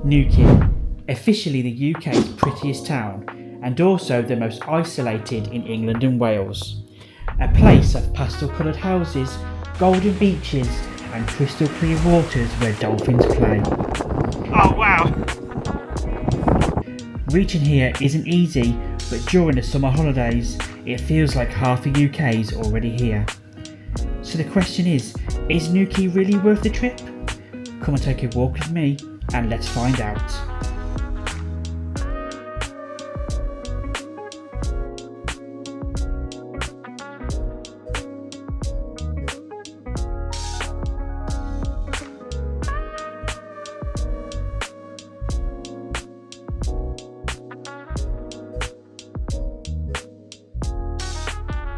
Newquay, officially the UK's prettiest town and also the most isolated in England and Wales. A place of pastel coloured houses, golden beaches and crystal clear waters where dolphins play. Oh wow! Reaching here isn't easy, but during the summer holidays it feels like half the UK is already here. So the question is Newquay really worth the trip? Come and take a walk with me and let's find out.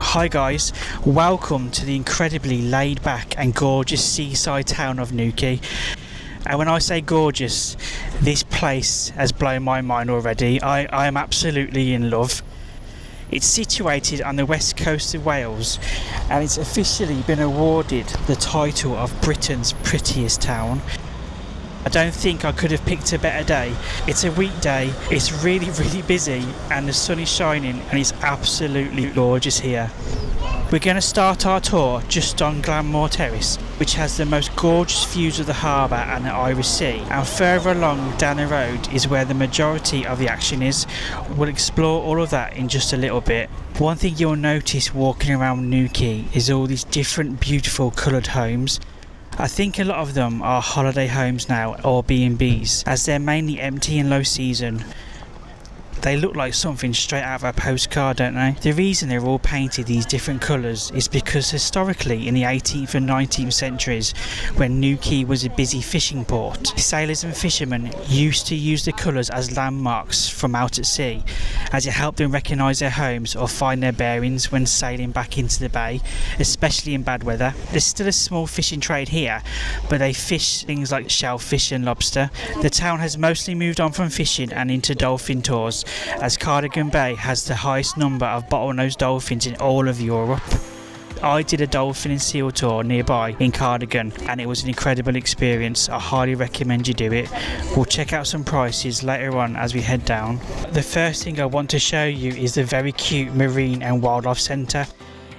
Hi guys, welcome to the incredibly laid back and gorgeous seaside town of Newquay. And when I say gorgeous, this place has blown my mind already. I am absolutely in love. It's situated on the west coast of Wales and it's officially been awarded the title of Britain's prettiest town. I don't think I could have picked a better day. It's a weekday, it's really busy and the sun is shining and it's absolutely gorgeous here. We're going to start our tour just on Glan Terrace, which has the most gorgeous views of the harbour and the Irish Sea, and further along down the road is where the majority of the action is. We'll explore all of that in just a little bit. One thing you'll notice walking around Newquay is all these different beautiful coloured homes. I think a lot of them are holiday homes now, or B&Bs, as they're mainly empty in low season. They look like something straight out of a postcard, don't they? The reason they're all painted these different colours is because historically in the 18th and 19th centuries, when Newquay was a busy fishing port, sailors and fishermen used to use the colours as landmarks from out at sea, as it helped them recognise their homes or find their bearings when sailing back into the bay, especially in bad weather. There's still a small fishing trade here, but they fish things like shellfish and lobster. The town has mostly moved on from fishing and into dolphin tours, as Cardigan Bay has the highest number of bottlenose dolphins in all of Europe. I did a dolphin and seal tour nearby in Cardigan and it was an incredible experience. I highly recommend you do it. We'll check out some prices later on as we head down. The first thing I want to show you is the very cute Marine and Wildlife Centre.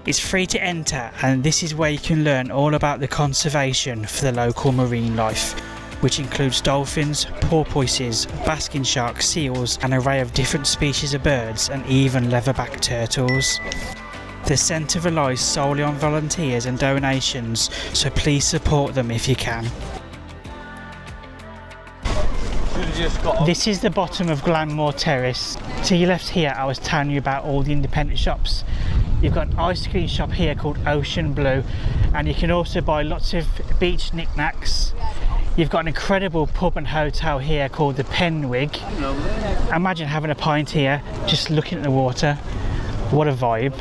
It's free to enter and this is where you can learn all about the conservation for the local marine life, which includes dolphins, porpoises, basking sharks, seals, an array of different species of birds and even leatherback turtles. The centre relies solely on volunteers and donations, so please support them if you can. This is the bottom of Glan Terrace. To your left here I was telling you about all the independent shops. You've got an ice cream shop here called Ocean Blue and you can also buy lots of beach knickknacks. You've got an incredible pub and hotel here called the Penwig. Imagine having a pint here, just looking at the water. What a vibe.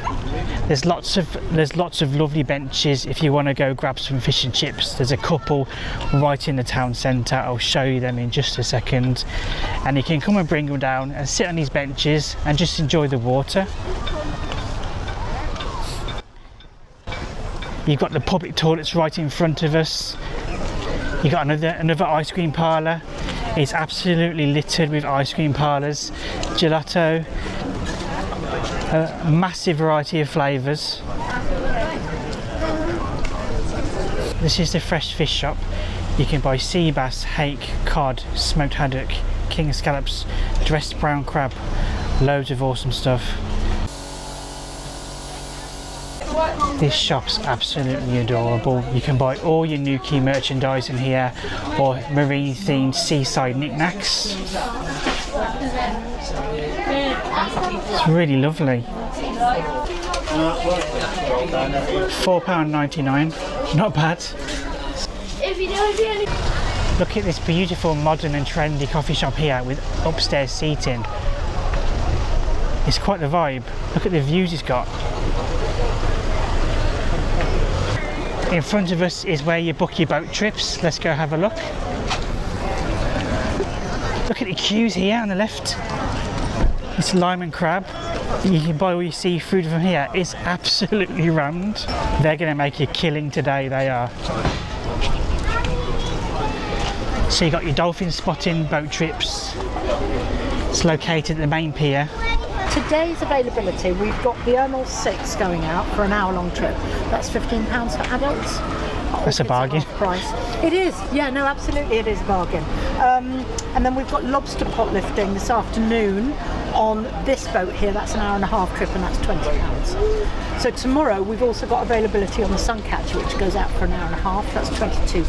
There's lots of lovely benches if you want to go grab some fish and chips. There's a couple right in the town centre. I'll show you them in just a second. And you can come and bring them down and sit on these benches and just enjoy the water. You've got the public toilets right in front of us. You've got another ice cream parlour. It's absolutely littered with ice cream parlours, gelato, a massive variety of flavours. This is the fresh fish shop. You can buy sea bass, hake, cod, smoked haddock, king scallops, dressed brown crab, loads of awesome stuff. This shop's absolutely adorable. You can buy all your Newquay merchandise in here or marine themed seaside knickknacks. It's really lovely. £4.99, not bad. Look at this beautiful modern and trendy coffee shop here with upstairs seating. It's quite the vibe. Look at the views it's got. In front of us is where you book your boat trips. Let's go have a look. Look at the queues here on the left. It's lime and crab. You can buy all your seafood from here. It's absolutely rammed. They're going to make a killing today, they are. So you got your dolphin spotting boat trips. It's located at the main pier. Today's availability, we've got the Ermel 6 going out for an hour-long trip. That's £15 for adults. That's a bargain. Price. It is, yeah, no, absolutely, it is a bargain. And then we've got lobster pot lifting this afternoon on this boat here. That's an hour-and-a-half trip, and that's £20. So tomorrow we've also got availability on the Suncatcher, which goes out for an hour-and-a-half. That's £22.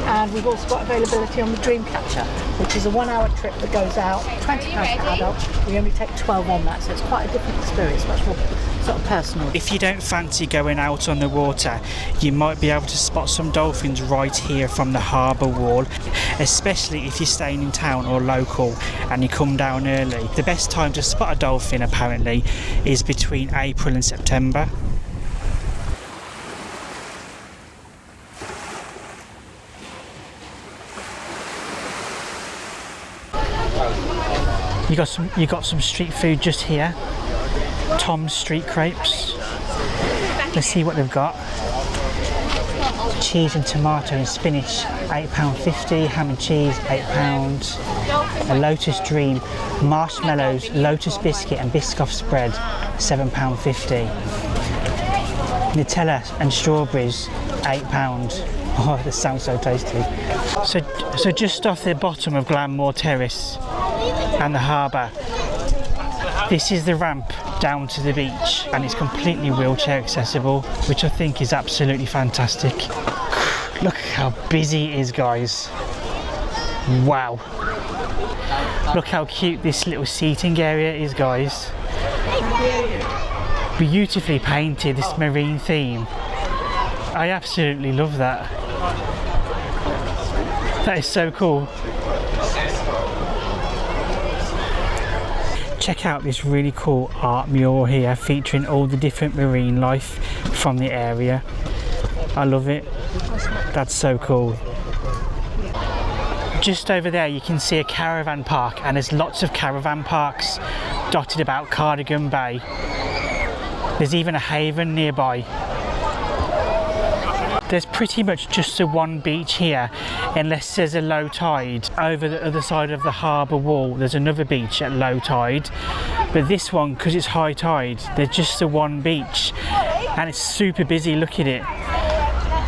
And we've also got availability on the Dreamcatcher, which is a 1 hour trip that goes out, £20 for adults. We only take 12 on that, so it's quite a different experience, much more sort of personal. If you don't fancy going out on the water, you might be able to spot some dolphins right here from the harbour wall, especially if you're staying in town or local and you come down early. The best time to spot a dolphin apparently is between April and September. You got some street food just here. Tom's Street Crepes. Let's see what they've got. Cheese and tomato and spinach, £8.50. Ham and cheese, £8. A Lotus Dream, marshmallows, lotus biscuit and Biscoff spread, £7.50. Nutella and strawberries, £8. Oh, this sounds so tasty. So just off the bottom of Glan Terrace and the harbour, this is the ramp down to the beach, and it's completely wheelchair accessible, which I think is absolutely fantastic. Look how busy it is, guys. Wow. Look how cute this little seating area is, guys. Beautifully painted, this marine theme. I absolutely love that. That is so cool. Check out this really cool art mural here featuring all the different marine life from the area. I love it. That's so cool. Just over there you can see a caravan park, and there's lots of caravan parks dotted about Cardigan Bay. There's even a haven nearby. There's pretty much just the one beach here, unless there's a low tide. Over the other side of the harbour wall there's another beach at low tide, but this one, because it's high tide, there's just the one beach, and it's super busy. Look at it.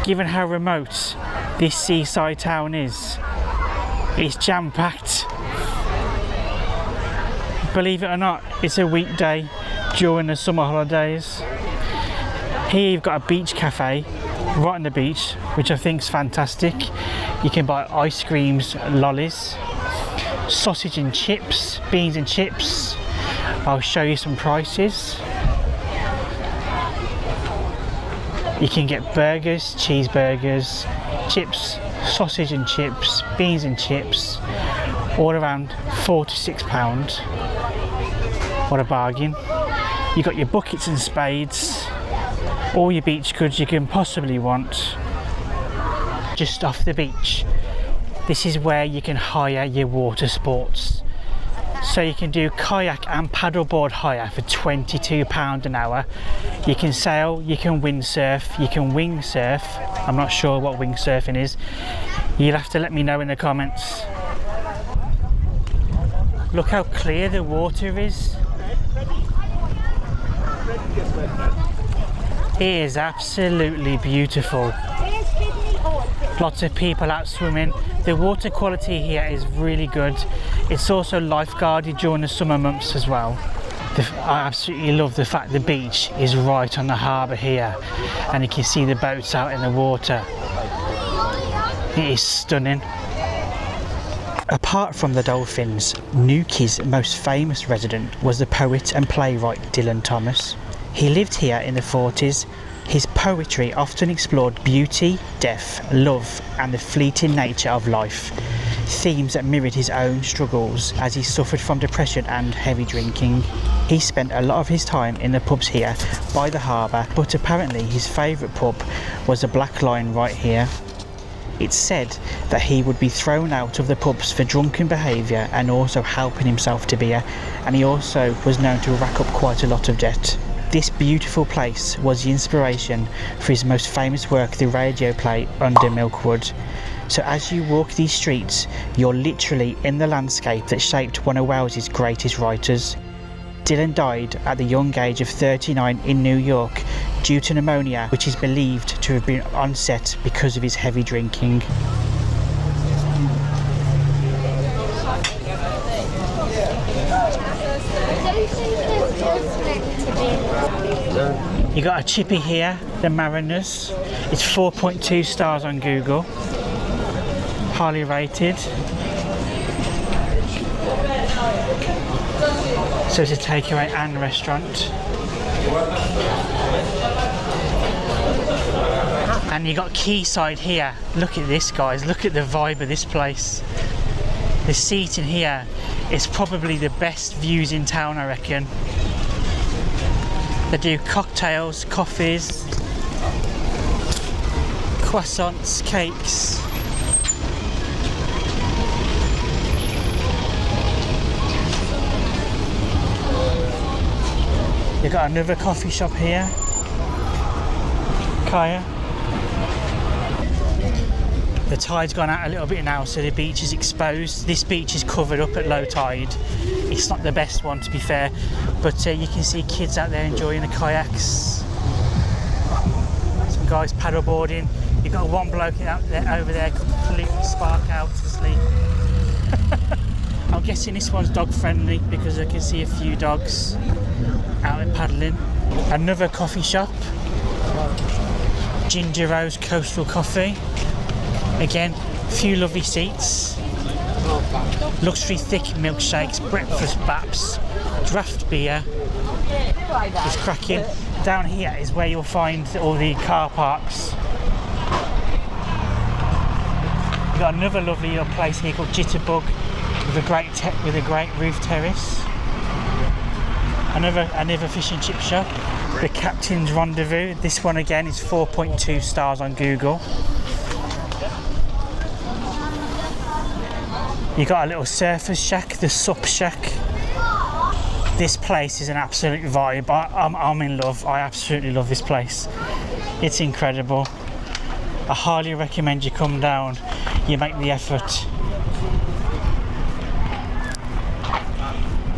Given how remote this seaside town is, it's jam-packed. Believe it or not, it's a weekday during the summer holidays. Here you've got a beach cafe right on the beach, which I think is fantastic. You can buy ice creams, lollies, sausage and chips, beans and chips. I'll show you some prices. You can get burgers, cheeseburgers, chips, sausage and chips, beans and chips, all around £4 to £6. What a bargain. You got your buckets and spades, all your beach goods you can possibly want. Just off the beach, this is where you can hire your water sports. So you can do kayak and paddleboard hire for £22 an hour. You can sail, you can windsurf, you can wing surf. I'm not sure what wing surfing is. You'll have to let me know in the comments. Look how clear the water is. It is absolutely beautiful. Lots of people out swimming. The water quality here is really good. It's also lifeguarded during the summer months as well. I absolutely love the fact the beach is right on the harbour here, and you can see the boats out in the water. It is stunning. Apart from the dolphins, Newquay's most famous resident was the poet and playwright Dylan Thomas. He lived here in the 40s. His poetry often explored beauty, death, love and the fleeting nature of life, themes that mirrored his own struggles as he suffered from depression and heavy drinking. He spent a lot of his time in the pubs here by the harbour, but apparently his favourite pub was the Black Lion right here. It's said that he would be thrown out of the pubs for drunken behaviour and also helping himself to beer, and he also was known to rack up quite a lot of debt. This beautiful place was the inspiration for his most famous work, the radio play Under Milkwood. So as you walk these streets, you're literally in the landscape that shaped one of Wales's greatest writers. Dylan died at the young age of 39 in New York due to pneumonia, which is believed to have been onset because of his heavy drinking. You got a chippy here, the Mariners. It's 4.2 stars on Google. Highly rated. So it's a takeaway and restaurant. And you got quayside here. Look at this, guys. Look at the vibe of this place. The seating here is probably the best views in town, I reckon. They do cocktails, coffees, croissants, cakes. You've got another coffee shop here, Kaya. The tide's gone out a little bit now, so the beach is exposed. This beach is covered up at low tide. It's not the best one, to be fair, but you can see kids out there enjoying the kayaks. Some guys paddleboarding. You've got one bloke out there, over there, completely spark out to sleep. I'm guessing this one's dog friendly because I can see a few dogs out and paddling. Another coffee shop, Ginger Rose Coastal Coffee. Again, a few lovely seats. Luxury thick milkshakes, breakfast baps, draft beer. It's cracking. Down here is where you'll find all the car parks. You've got another lovely little place here called Jitterbug with a great roof terrace. Another fish and chip shop. The Captain's Rendezvous. This one again is 4.2 stars on Google. You got a little surfer's shack, the Sup Shack. This place is an absolute vibe. I'm in love. I absolutely love this place. It's incredible. I highly recommend you come down. You make the effort.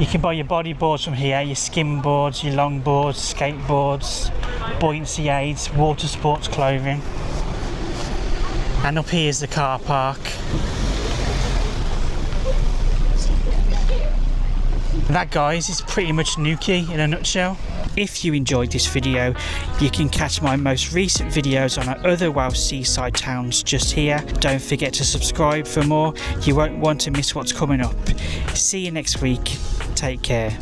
You can buy your bodyboards from here, your skim boards, your longboards, skateboards, buoyancy aids, water sports clothing. And up here is the car park. And that, guys, is pretty much Newquay in a nutshell. If you enjoyed this video, you can catch my most recent videos on our other Welsh seaside towns just here. Don't forget to subscribe for more. You won't want to miss what's coming up. See you next week. Take care.